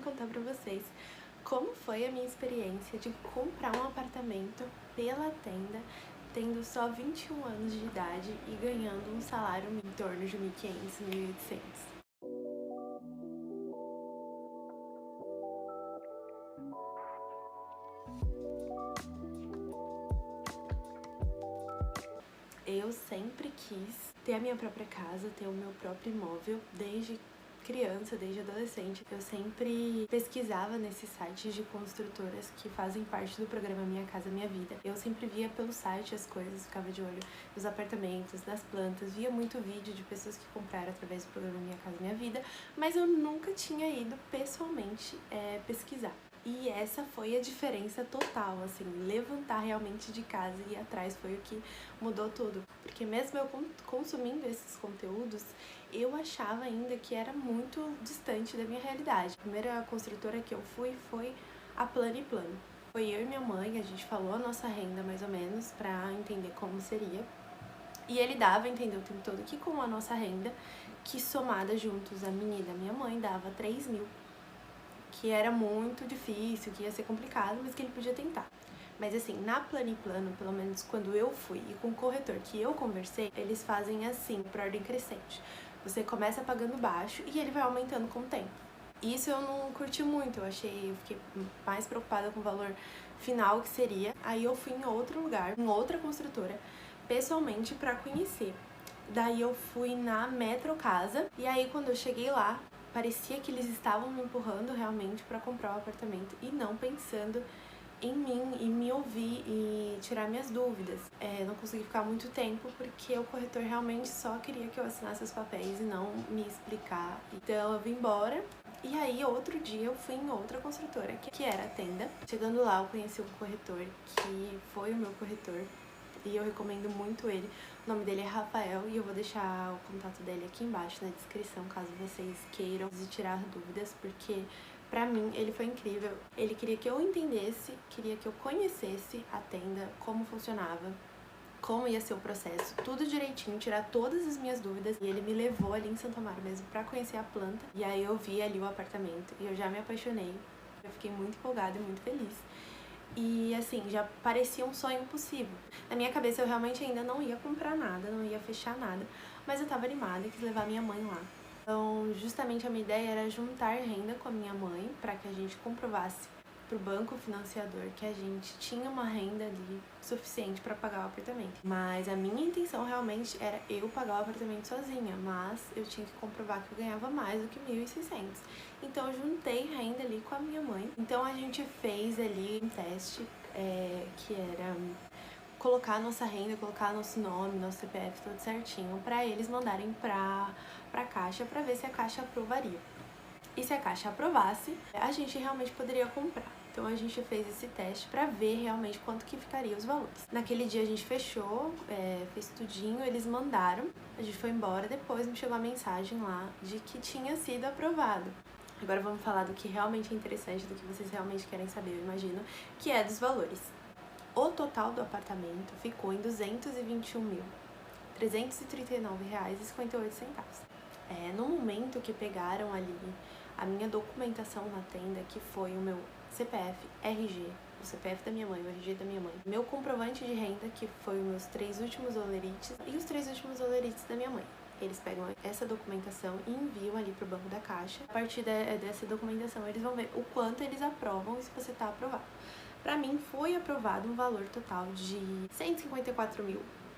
contar pra vocês como foi a minha experiência de comprar um apartamento pela Tenda, tendo só 21 anos de idade e ganhando um salário em torno de 1.500, 1.800. Eu sempre quis ter a minha própria casa, ter o meu próprio imóvel, desde criança, desde adolescente. Eu sempre pesquisava nesses sites de construtoras que fazem parte do programa Minha Casa Minha Vida. Eu sempre via pelo site as coisas, ficava de olho nos apartamentos, nas plantas, via muito vídeo de pessoas que compraram através do programa Minha Casa Minha Vida, mas eu nunca tinha ido pessoalmente pesquisar. E essa foi a diferença total, assim, levantar realmente de casa e ir atrás foi o que mudou tudo. Porque mesmo eu consumindo esses conteúdos, eu achava ainda que era muito distante da minha realidade. A primeira construtora que eu fui foi a Plano e Plano. Foi eu e minha mãe, a gente falou a nossa renda mais ou menos pra entender como seria. E ele dava a entender o tempo todo que com a nossa renda, que somada juntos a minha e da minha mãe, dava 3 mil. Que era muito difícil, que ia ser complicado, mas que ele podia tentar. Mas assim, na Plano e Plano, pelo menos quando eu fui e com o corretor que eu conversei, eles fazem assim, por ordem crescente. Você começa pagando baixo e ele vai aumentando com o tempo. Isso eu não curti muito, eu fiquei mais preocupada com o valor final que seria. Aí eu fui em outro lugar, em outra construtora, pessoalmente pra conhecer. Daí eu fui na Metro Casa e aí quando eu cheguei lá, parecia que eles estavam me empurrando realmente para comprar o apartamento e não pensando em mim e me ouvir e tirar minhas dúvidas. Não consegui ficar muito tempo porque o corretor realmente só queria que eu assinasse os papéis e não me explicar. Então eu vim embora. E aí, outro dia, eu fui em outra construtora, que era a Tenda. Chegando lá, eu conheci um corretor que foi o meu corretor e eu recomendo muito ele. O nome dele é Rafael e eu vou deixar o contato dele aqui embaixo na descrição, caso vocês queiram tirar dúvidas, porque pra mim ele foi incrível. Ele queria que eu entendesse, queria que eu conhecesse a Tenda, como funcionava, como ia ser o processo, tudo direitinho, tirar todas as minhas dúvidas. E ele me levou ali em Santo Amaro mesmo pra conhecer a planta. E aí eu vi ali o apartamento e eu já me apaixonei. Eu fiquei muito empolgada e muito feliz. E assim, já parecia um sonho impossível. Na minha cabeça eu realmente ainda não ia comprar nada, não ia fechar nada, mas eu tava animada e quis levar minha mãe lá. Então, justamente a minha ideia era juntar renda com a minha mãe para que a gente comprovasse pro banco financiador que a gente tinha uma renda ali suficiente para pagar o apartamento. Mas a minha intenção realmente era eu pagar o apartamento sozinha, mas eu tinha que comprovar que eu ganhava mais do que 1.600. Então eu juntei renda ali com a minha mãe. Então a gente fez ali um teste que era colocar a nossa renda, colocar nosso nome, nosso CPF tudo certinho para eles mandarem pra Caixa para ver se a Caixa aprovaria. E se a Caixa aprovasse, a gente realmente poderia comprar. Então a gente fez esse teste para ver realmente quanto que ficaria os valores. Naquele dia a gente fechou, fez tudinho, eles mandaram, a gente foi embora, depois me chegou a mensagem lá de que tinha sido aprovado. Agora vamos falar do que realmente é interessante, do que vocês realmente querem saber, eu imagino, que é dos valores. O total do apartamento ficou em R$ 221.339,58. No momento que pegaram ali a minha documentação na Tenda, que foi o meu CPF, RG, o CPF da minha mãe, o RG da minha mãe, meu comprovante de renda, que foi os meus 3 últimos olerites, e os 3 últimos olerites da minha mãe. Eles pegam essa documentação e enviam ali pro banco da Caixa. A partir dessa documentação, eles vão ver o quanto eles aprovam e se você tá aprovado. Pra mim, foi aprovado um valor total de R$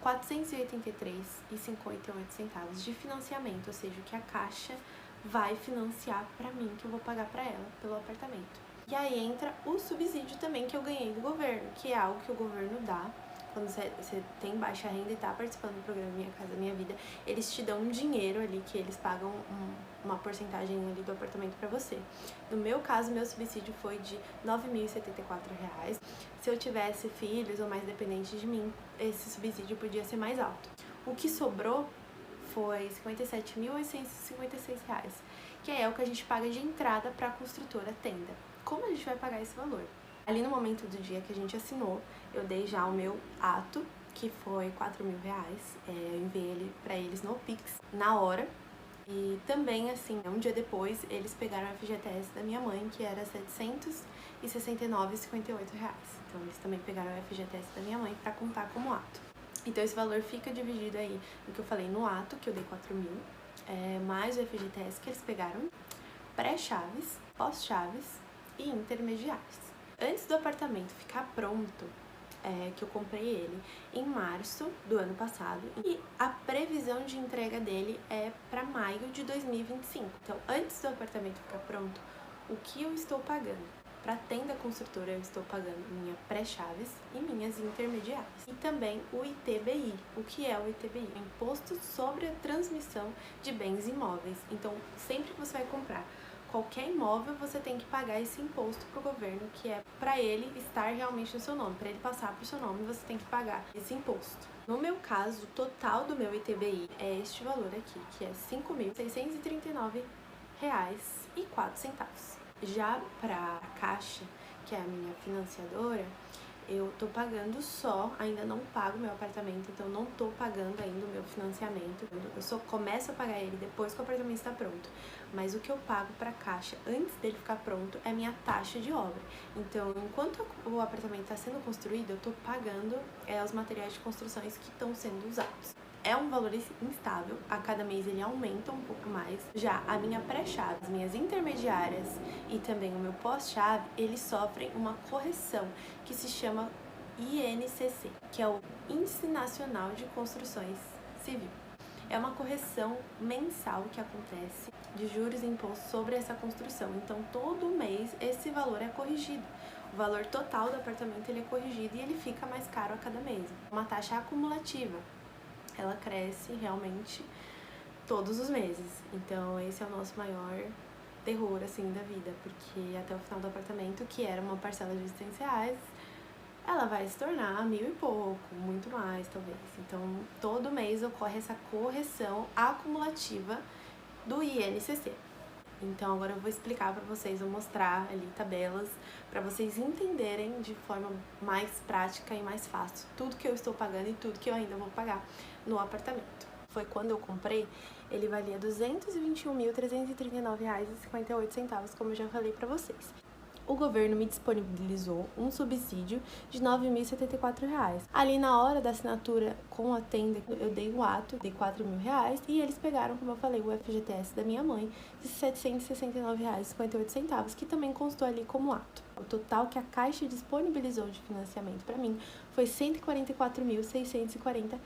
154.483,58 de financiamento, ou seja, o que a Caixa vai financiar pra mim, que eu vou pagar pra ela pelo apartamento. E aí entra o subsídio também que eu ganhei do governo, que é algo que o governo dá. Quando você tem baixa renda e tá participando do programa Minha Casa Minha Vida, eles te dão um dinheiro ali, que eles pagam uma porcentagem ali do apartamento pra você. No meu caso, meu subsídio foi de R$ 9.074. Se eu tivesse filhos ou mais dependentes de mim, esse subsídio podia ser mais alto. O que sobrou foi R$ 57.856, que é o que a gente paga de entrada pra construtora Tenda. Como a gente vai pagar esse valor? Ali no momento do dia que a gente assinou, eu dei já o meu ato, que foi R$ 4.000. Eu enviei ele pra eles no Pix, na hora. E também, assim, um dia depois, eles pegaram o FGTS da minha mãe, que era R$ 769,58. Então, eles também pegaram o FGTS da minha mãe para contar como ato. Então, esse valor fica dividido aí no que eu falei no ato, que eu dei 4 mil, mais o FGTS que eles pegaram, pré-chaves, pós-chaves e intermediários. Antes do apartamento ficar pronto, que eu comprei ele em março do ano passado, e a previsão de entrega dele é para maio de 2025. Então, antes do apartamento ficar pronto, o que eu estou pagando? Para a tenda construtora, eu estou pagando minha pré-chaves e minhas intermediárias. E também o ITBI. O que é o ITBI? É Imposto sobre a Transmissão de Bens Imóveis. Então, sempre que você vai comprar qualquer imóvel, você tem que pagar esse imposto para o governo, que é para ele estar realmente no seu nome. Para ele passar para o seu nome, você tem que pagar esse imposto. No meu caso, o total do meu ITBI é este valor aqui, que é R$ 5.639,04. Já para a Caixa, que é a minha financiadora, eu tô pagando só, ainda não pago meu apartamento, então não tô pagando ainda o meu financiamento. Eu só começo a pagar ele depois que o apartamento está pronto. Mas o que eu pago para a Caixa antes dele ficar pronto é minha taxa de obra. Então, enquanto o apartamento está sendo construído, eu tô pagando os materiais de construções que estão sendo usados. É um valor instável, a cada mês ele aumenta um pouco mais. Já a minha pré-chave, as minhas intermediárias e também o meu pós-chave, eles sofrem uma correção que se chama INCC, que é o Índice Nacional de Construções Civil. É uma correção mensal que acontece de juros e impostos sobre essa construção. Então, todo mês esse valor é corrigido. O valor total do apartamento ele é corrigido e ele fica mais caro a cada mês. Uma taxa acumulativa. Ela cresce realmente todos os meses. Então, esse é o nosso maior terror, assim, da vida, porque até o final do apartamento, que era uma parcela de R$ 800, ela vai se tornar 1.000 e pouco, muito mais, talvez. Então, todo mês ocorre essa correção acumulativa do INCC. Então, agora eu vou explicar para vocês, vou mostrar ali tabelas para vocês entenderem de forma mais prática e mais fácil tudo que eu estou pagando e tudo que eu ainda vou pagar no apartamento. Foi quando eu comprei, ele valia R$ 221.339,58, como eu já falei para vocês. O governo me disponibilizou um subsídio de R$ 9.074. Ali na hora da assinatura com a tenda, eu dei o ato, dei R$ 4.000 e eles pegaram, como eu falei, o FGTS da minha mãe de R$ 769,58, que também constou ali como ato. O total que a Caixa disponibilizou de financiamento para mim foi R$ 144.640.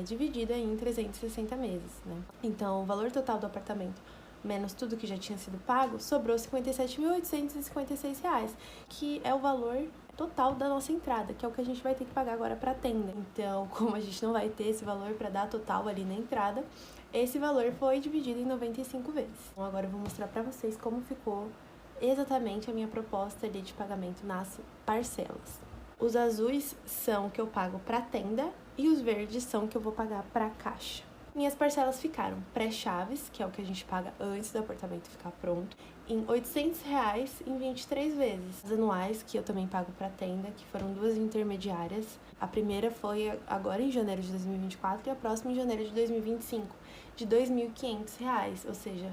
Dividido em 360 meses, né? Então, o valor total do apartamento, menos tudo que já tinha sido pago, sobrou R$ 57.856, que é o valor total da nossa entrada, que é o que a gente vai ter que pagar agora para a tenda. Então, como a gente não vai ter esse valor para dar total ali na entrada, esse valor foi dividido em 95 vezes. Então, agora eu vou mostrar para vocês como ficou exatamente a minha proposta ali de pagamento nas parcelas. Os azuis são o que eu pago para a tenda e os verdes são o que eu vou pagar para a Caixa. Minhas parcelas ficaram pré-chaves, que é o que a gente paga antes do apartamento ficar pronto, em R$ 800 em 23 vezes. As anuais, que eu também pago para a tenda, que foram 2 intermediárias. A primeira foi agora em janeiro de 2024 e a próxima em janeiro de 2025, de R$ 2.500, ou seja,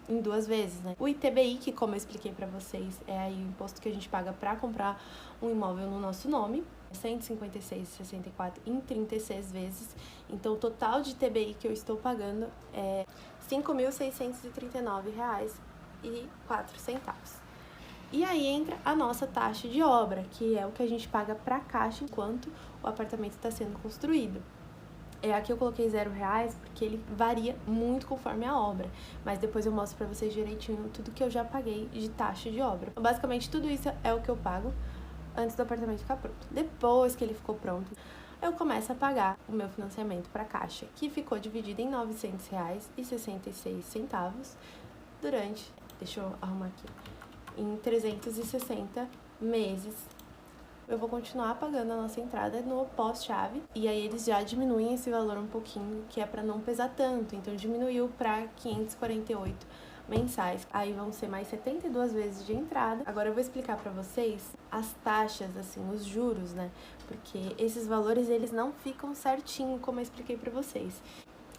em 2 vezes, né? O ITBI, que como eu expliquei para vocês, é aí o imposto que a gente paga para comprar um imóvel no nosso nome, R$ 156,64 em 36 vezes. Então, o total de ITBI que eu estou pagando é R$ 5.639,04. E aí entra a nossa taxa de obra, que é o que a gente paga para a Caixa enquanto o apartamento está sendo construído. Aqui eu coloquei R$0 porque ele varia muito conforme a obra, mas depois eu mostro pra vocês direitinho tudo que eu já paguei de taxa de obra. Então, basicamente, tudo isso é o que eu pago antes do apartamento ficar pronto. Depois que ele ficou pronto, eu começo a pagar o meu financiamento pra Caixa, que ficou dividido em R$ 900,66 durante, deixa eu arrumar aqui, em 360 meses. Eu vou continuar pagando a nossa entrada no pós-chave, e aí eles já diminuem esse valor um pouquinho, que é para não pesar tanto, então diminuiu para 548 mensais. Aí vão ser mais 72 vezes de entrada. Agora eu vou explicar para vocês as taxas, assim, os juros, né? Porque esses valores, eles não ficam certinho, como eu expliquei para vocês.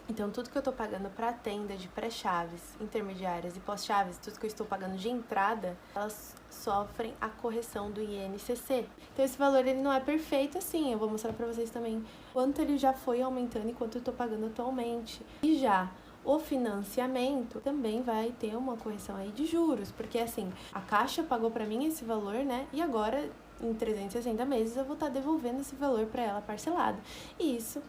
Então, tudo que eu tô pagando pra tenda de pré-chaves, intermediárias e pós-chaves, tudo que eu estou pagando de entrada, elas sofrem a correção do INCC. Então, esse valor, ele não é perfeito assim. Eu vou mostrar pra vocês também quanto ele já foi aumentando e quanto eu tô pagando atualmente. E já o financiamento também vai ter uma correção aí de juros, porque assim, a Caixa pagou pra mim esse valor, né? E agora, em 360 meses, eu vou estar devolvendo esse valor pra ela parcelado. E isso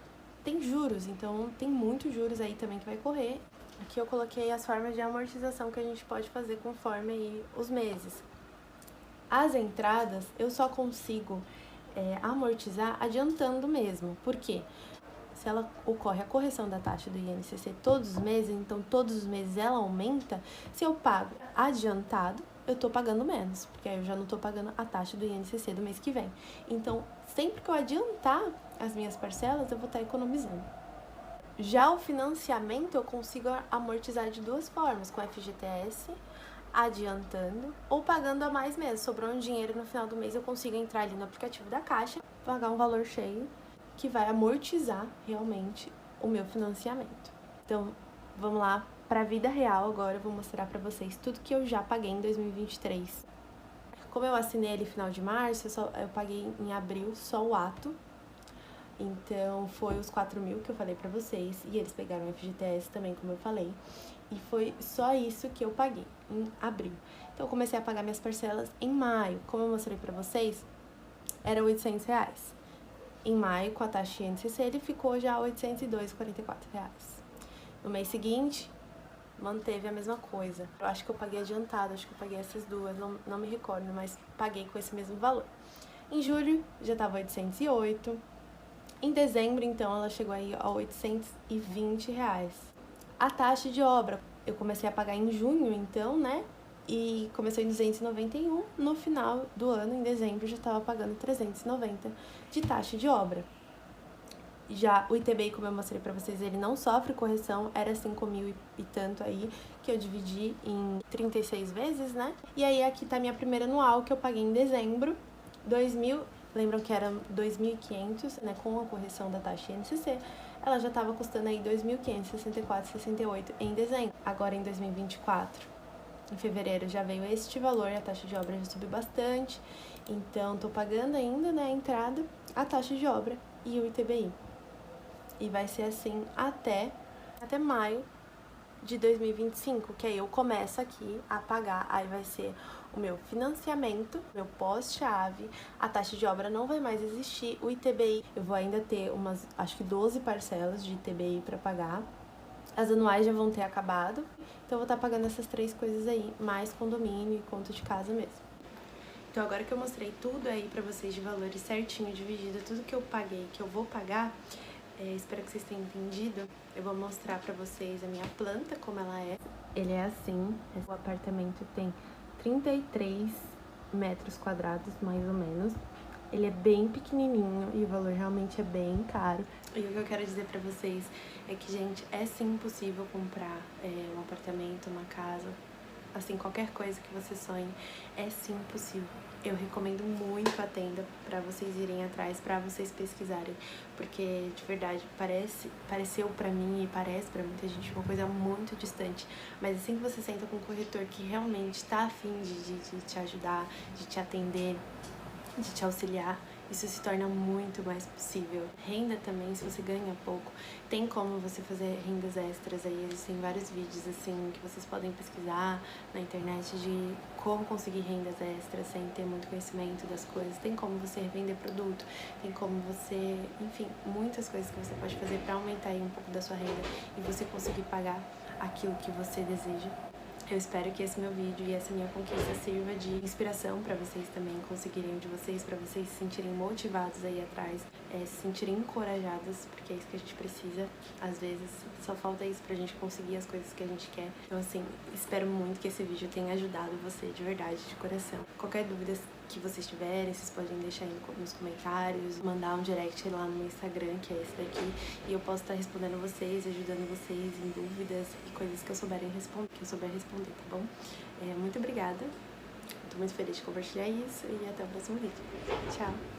tem juros, então tem muitos juros aí também que vai correr. Aqui eu coloquei as formas de amortização que a gente pode fazer conforme aí os meses. As entradas eu só consigo amortizar adiantando mesmo. Por quê? Se ela ocorre a correção da taxa do INCC todos os meses, então todos os meses ela aumenta, se eu pago adiantado, eu tô pagando menos, porque aí eu já não tô pagando a taxa do INCC do mês que vem. Então, sempre que eu adiantar as minhas parcelas, eu vou estar economizando. Já o financiamento eu consigo amortizar de duas formas, com FGTS, adiantando ou pagando a mais mesmo. Sobrou um dinheiro no final do mês, eu consigo entrar ali no aplicativo da Caixa, pagar um valor cheio que vai amortizar realmente o meu financiamento. Então, vamos lá para a vida real agora. Eu vou mostrar para vocês tudo que eu já paguei em 2023. Como eu assinei ali final de março, eu paguei em abril só o ato. Então, foi os 4.000 que eu falei pra vocês. E eles pegaram o FGTS também, como eu falei. E foi só isso que eu paguei em abril. Então, eu comecei a pagar minhas parcelas em maio. Como eu mostrei pra vocês, era R$800. Em maio, com a taxa INCC, ele ficou já R$ 802,44. No mês seguinte, manteve a mesma coisa. Eu acho que eu paguei adiantado, acho que eu paguei essas duas, não me recordo, mas paguei com esse mesmo valor. Em julho, já tava 808. Em dezembro, então, ela chegou aí a R$820. A taxa de obra, eu comecei a pagar em junho, então, né? E começou em 291, no final do ano, em dezembro, já estava pagando 390 de taxa de obra. Já o ITBI, como eu mostrei pra vocês, ele não sofre correção, era 5.000 e tanto aí, que eu dividi em 36 vezes, né? E aí aqui tá minha primeira anual, que eu paguei em dezembro, 2.000, lembram que era 2.500, né, com a correção da taxa INCC, ela já tava custando aí 2.564,68 em dezembro. Agora em 2024, em fevereiro já veio este valor, a taxa de obra já subiu bastante, então tô pagando ainda, né, a entrada, a taxa de obra e o ITBI. E vai ser assim até maio de 2025, que aí eu começo aqui a pagar, aí vai ser o meu financiamento, meu pós-chave, a taxa de obra não vai mais existir, o ITBI, eu vou ainda ter acho que 12 parcelas de ITBI para pagar, as anuais já vão ter acabado, então eu vou estar pagando essas 3 coisas aí, mais condomínio e conta de casa mesmo. Então agora que eu mostrei tudo aí pra vocês de valores certinho, dividido, tudo que eu paguei, que eu vou pagar, espero que vocês tenham entendido. Eu vou mostrar pra vocês a minha planta, como ela é. Ele é assim, o apartamento tem 33 metros quadrados, mais ou menos. Ele é bem pequenininho e o valor realmente é bem caro. E o que eu quero dizer pra vocês é que, gente, é sim possível comprar um apartamento, uma casa, assim, qualquer coisa que você sonhe, é sim possível. Eu recomendo muito a tenda pra vocês irem atrás, pra vocês pesquisarem, porque de verdade pareceu pra mim e parece pra muita gente uma coisa muito distante, mas assim que você senta com um corretor que realmente tá afim de te ajudar, de te atender, de te auxiliar, isso se torna muito mais possível. Renda também, se você ganha pouco, tem como você fazer rendas extras aí, existem vários vídeos assim que vocês podem pesquisar na internet de como conseguir rendas extras sem ter muito conhecimento das coisas, tem como você revender produto, tem como você, enfim, muitas coisas que você pode fazer para aumentar aí um pouco da sua renda e você conseguir pagar aquilo que você deseja. Eu espero que esse meu vídeo e essa minha conquista sirva de inspiração para vocês também conseguirem de vocês, para vocês se sentirem motivados aí atrás, se sentirem encorajadas, porque é isso que a gente precisa. Às vezes só falta isso pra gente conseguir as coisas que a gente quer. Então assim, espero muito que esse vídeo tenha ajudado você de verdade, de coração. Qualquer dúvida que vocês tiverem, vocês podem deixar aí nos comentários, mandar um direct lá no meu Instagram, que é esse daqui, e eu posso estar respondendo vocês, ajudando vocês em dúvidas e coisas que eu souber responder, tá bom? Muito obrigada, tô muito feliz de compartilhar isso e até o próximo vídeo. Tchau!